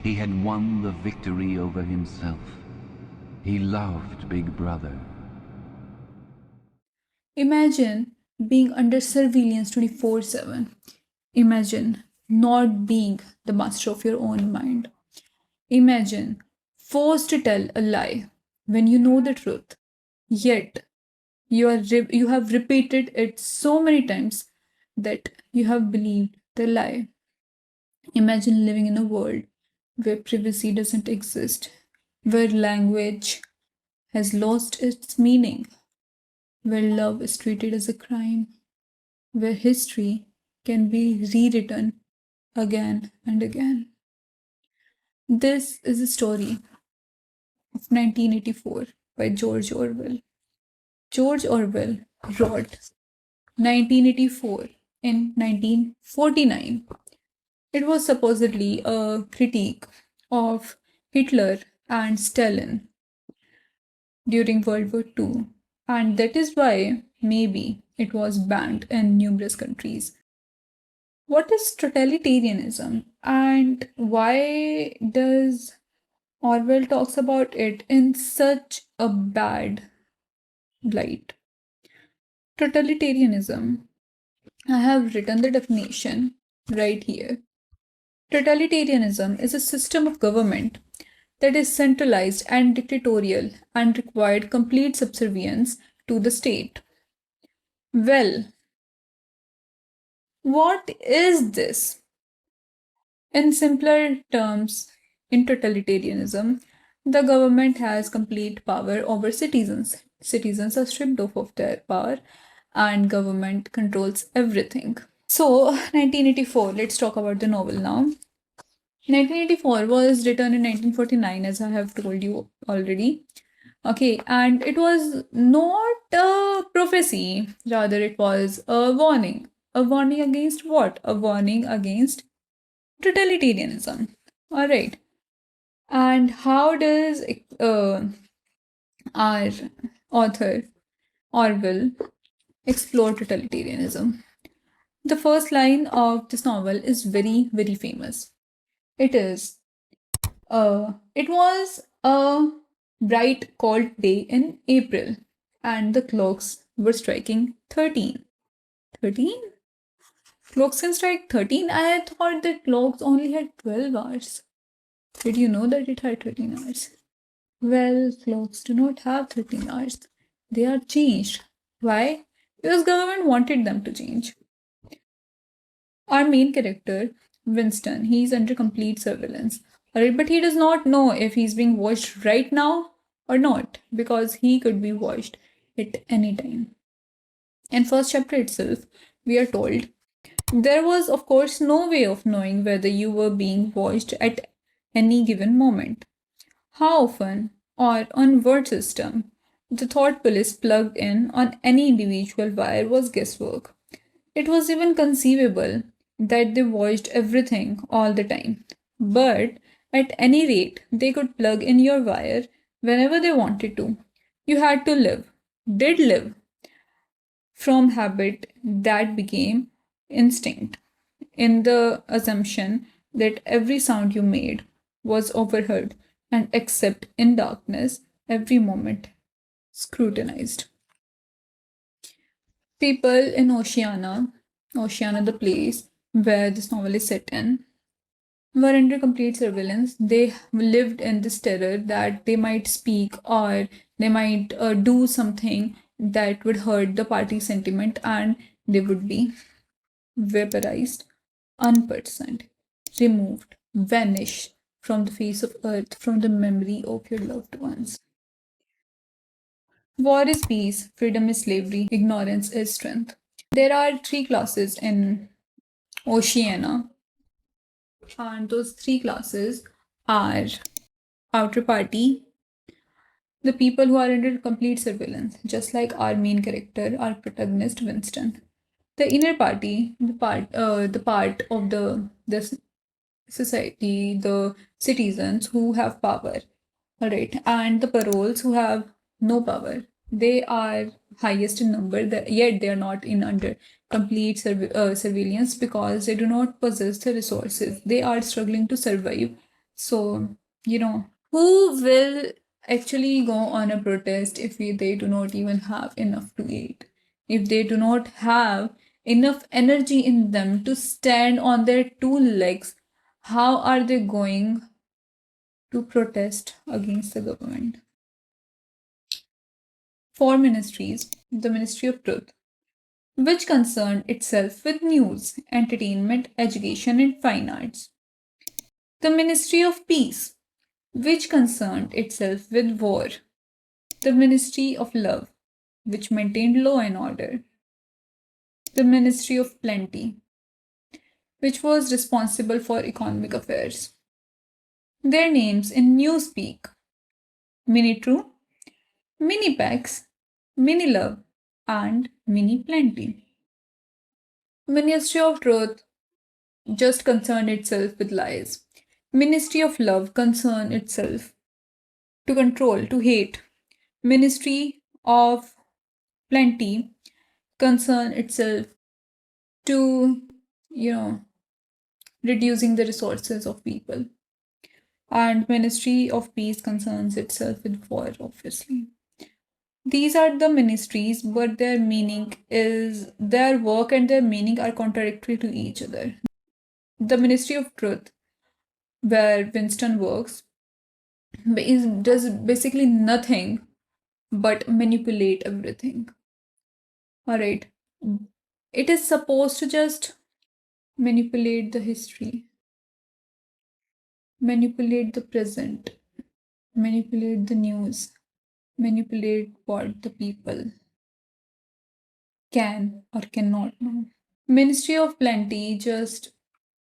He had won the victory over himself. He loved Big Brother. Imagine being under surveillance 24/7. Imagine not being the master of your own mind. Imagine forced to tell a lie when you know the truth, yet you have repeated it so many times that you have believed the lie. Imagine living in a world where privacy doesn't exist, where language has lost its meaning, where love is treated as a crime, where history can be rewritten again and again. This is a story of 1984 by George Orwell. George Orwell wrote 1984 in 1949. It was supposedly a critique of Hitler and Stalin during World War II, and that is why maybe it was banned in numerous countries. What is totalitarianism and why does Orwell talks about it in such a bad light? Totalitarianism. I have written the definition right here. Totalitarianism is a system of government that is centralized and dictatorial and required complete subservience to the state. Well, what is this? In simpler terms, in totalitarianism, the government has complete power over citizens. Citizens are stripped of their power, and government controls everything. So, 1984, let's talk about the novel now. 1984 was written in 1949, as I have told you already. Okay, and it was not a prophecy, rather, it was a warning. A warning against what? A warning against totalitarianism. All right. And how does our author Orwell explore totalitarianism? The first line of this novel is very, very famous. It is, it was a bright, cold day in April, and the clocks were striking 13. 13? Clocks can strike 13? I thought that clocks only had 12 hours. Did you know that it had 13 hours? Well, clocks do not have 13 hours. They are changed. Why? Because government wanted them to change. Our main character, Winston, he's under complete surveillance. Alright, but he does not know if he's being watched right now or not, because he could be watched at any time. In first chapter itself, we are told there was, of course, no way of knowing whether you were being watched at any given moment. How often, or on what system, the thought police plugged in on any individual wire was guesswork. It was even conceivable that they watched everything all the time. But at any rate, they could plug in your wire whenever they wanted to. You had to live, did live, from habit that became instinct, in the assumption that every sound you made was overheard and, except in darkness, every moment scrutinized. People in Oceania, the place where this novel is set in, were under complete surveillance. They lived in this terror that they might speak or they might do something that would hurt the party sentiment and they would be vaporized, unpersoned, removed, vanished from the face of earth, from the memory of your loved ones. War is peace, freedom is slavery, ignorance is strength. There are three classes in Oceania, and those three classes are outer party, the people who are under complete surveillance, just like our main character, our protagonist Winston. The inner party, the part of the society, the citizens who have power, all right, and the paroles who have no power. They are highest in number, yet they are not in under complete surveillance because they do not possess the resources. They are struggling to survive So, who will actually go on a protest if they do not even have enough to eat? If they do not have enough energy in them to stand on their two legs, how are they going to protest against the government? Four ministries: the Ministry of Truth, which concerned itself with news, entertainment, education, and fine arts. The Ministry of Peace, which concerned itself with war. The Ministry of Love, which maintained law and order. The Ministry of Plenty, which was responsible for economic affairs. Their names in Newspeak: Mini True, Mini Pax, Mini Love, and Mini Plenty. Ministry of Truth just concerned itself with lies. Ministry of Love concerned itself to control, to hate. Ministry of Plenty concerned itself to, reducing the resources of people. And Ministry of Peace concerns itself with war, obviously. These are the ministries, but their work and their meaning are contradictory to each other. The Ministry of Truth, where Winston works, does basically nothing but manipulate everything. Alright. It is supposed to just manipulate the history, manipulate the present, manipulate the news, manipulate what the people can or cannot know. Ministry of Plenty just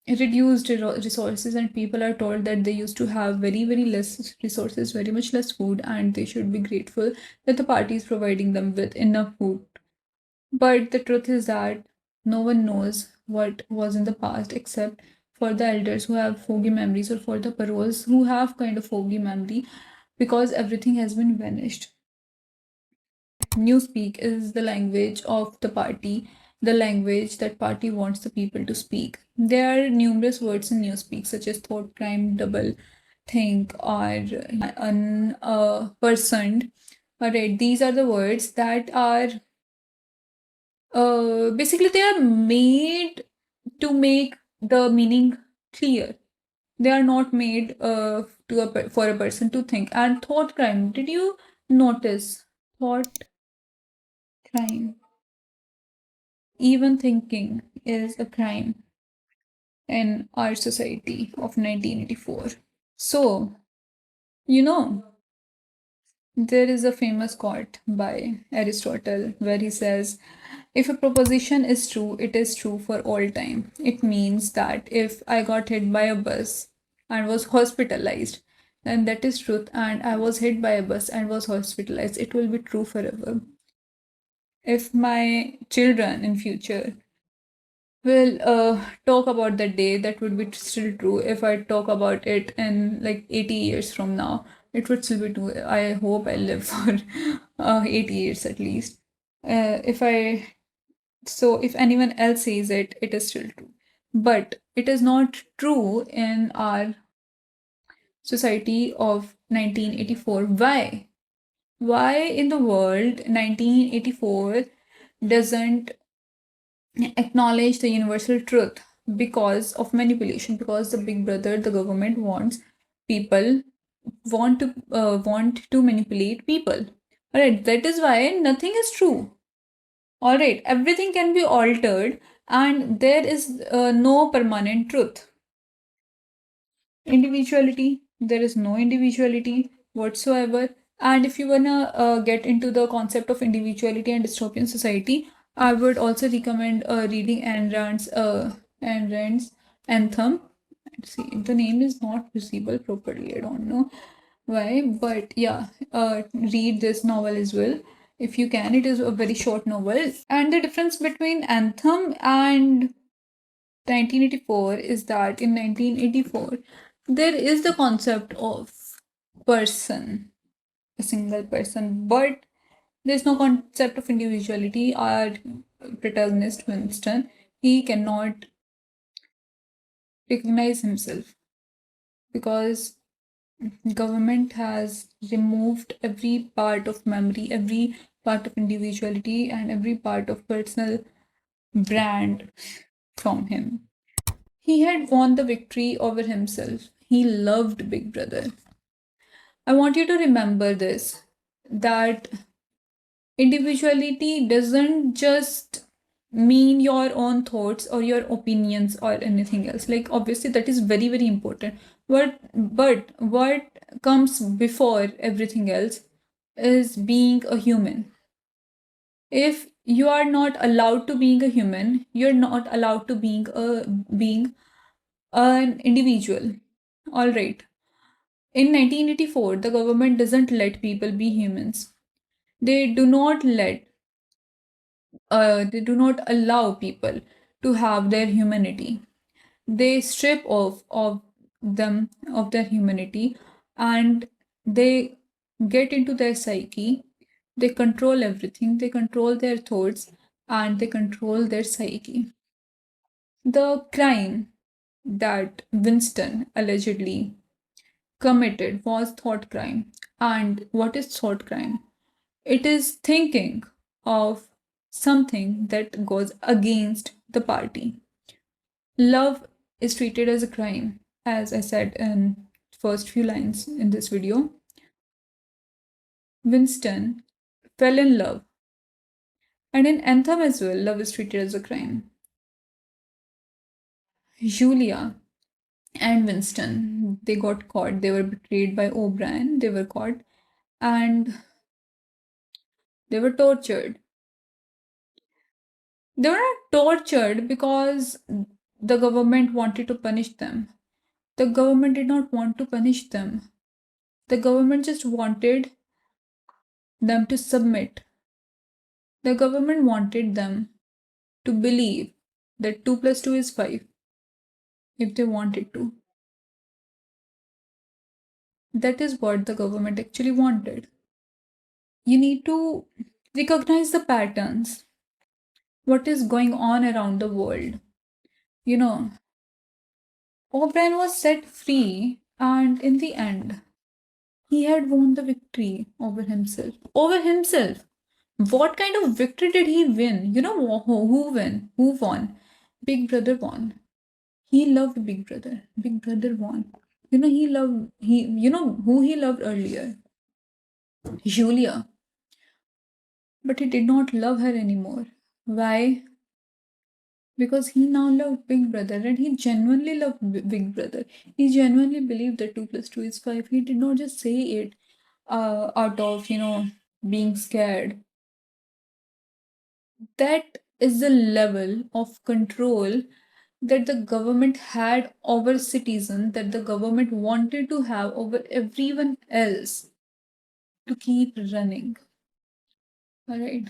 reduced resources, and people are told that they used to have very, very less resources, very much less food, and they should be grateful that the party is providing them with enough food. But the truth is that no one knows what was in the past except for the elders who have foggy memories, or for the paroles who have kind of foggy memory, because everything has been vanished. Newspeak is the language of the party, the language that party wants the people to speak. There are numerous words in Newspeak, such as thought, crime, double, think, or unpersoned. Alright, these are the words that are basically they are made to make the meaning clear. They are not made for a person to think. And thought crime, did you notice thought crime? Even thinking is a crime in our society of 1984. So, there is a famous quote by Aristotle where he says, if a proposition is true, it is true for all time. It means that if I got hit by a bus and was hospitalized, then that is truth, and I was hit by a bus and was hospitalized, it will be true forever. If my children in future will talk about that day, that would be still true. If I talk about it in like 80 years from now, it would still be true. I hope I live for 80 years at least. If anyone else says it, it is still true. But it is not true in our society of 1984. Why? Why in the world 1984 doesn't acknowledge the universal truth? Because of manipulation, because the big brother, the government wants people want to manipulate people. All right, that is why nothing is true. All right, everything can be altered, and there is no permanent truth. Individuality, there is no individuality whatsoever. And if you wanna get into the concept of individuality and dystopian society, I would also recommend reading Ayn Rand's Anthem. Let's see, the name is not visible properly. I don't know why, but yeah, read this novel as well if you can. It is a very short novel, and the difference between Anthem and 1984 is that in 1984 there is the concept of person, a single person, but there's no concept of individuality. Our protagonist Winston, he cannot recognize himself. because government has removed every part of memory, every part of individuality, and every part of personal brand from him. He had won the victory over himself. He loved Big Brother. I want you to remember this, that individuality doesn't just mean your own thoughts or your opinions or anything else. Like, obviously that is very, very important, but what comes before everything else is being a human. If you are not allowed to being a human, you're not allowed to being an individual. All right. In 1984, the government doesn't let people be humans. They do not they do not allow people to have their humanity. They strip off of them of their humanity, and they get into their psyche. They control everything. They control their thoughts, and they control their psyche. The crime that Winston allegedly committed was thought crime. And what is thought crime? It is thinking of something that goes against the party. Love is treated as a crime, as I said in first few lines in this video. Winston fell in love, and in Anthem as well, love is treated as a crime. Julia and Winston, they got caught. They were betrayed by O'Brien. They were caught and they were tortured. They were not tortured because the government wanted to punish them. The government did not want to punish them. The government just wanted them to submit. The government wanted them to believe that 2 plus 2 is 5 if they wanted to. That is what the government actually wanted. You need to recognize the patterns, what is going on around the world. You know, O'Brien was set free, and in the end, he had won the victory over himself. Over himself. What kind of victory did he win? You know who won? Who won? Big Brother won. He loved Big Brother. Big Brother won. You know who he loved earlier? Julia. But he did not love her anymore. Why? Because he now loved Big Brother, and he genuinely loved Big Brother. He genuinely believed that 2 plus 2 is 5. He did not just say it out of, being scared. That is the level of control that the government had over citizens, that the government wanted to have over everyone else to keep running. All right.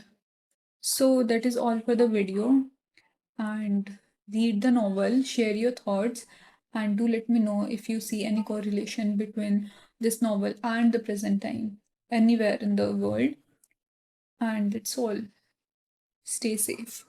So that is all for the video. And read the novel, share your thoughts, and do let me know if you see any correlation between this novel and the present time anywhere in the world. And that's all. Stay safe.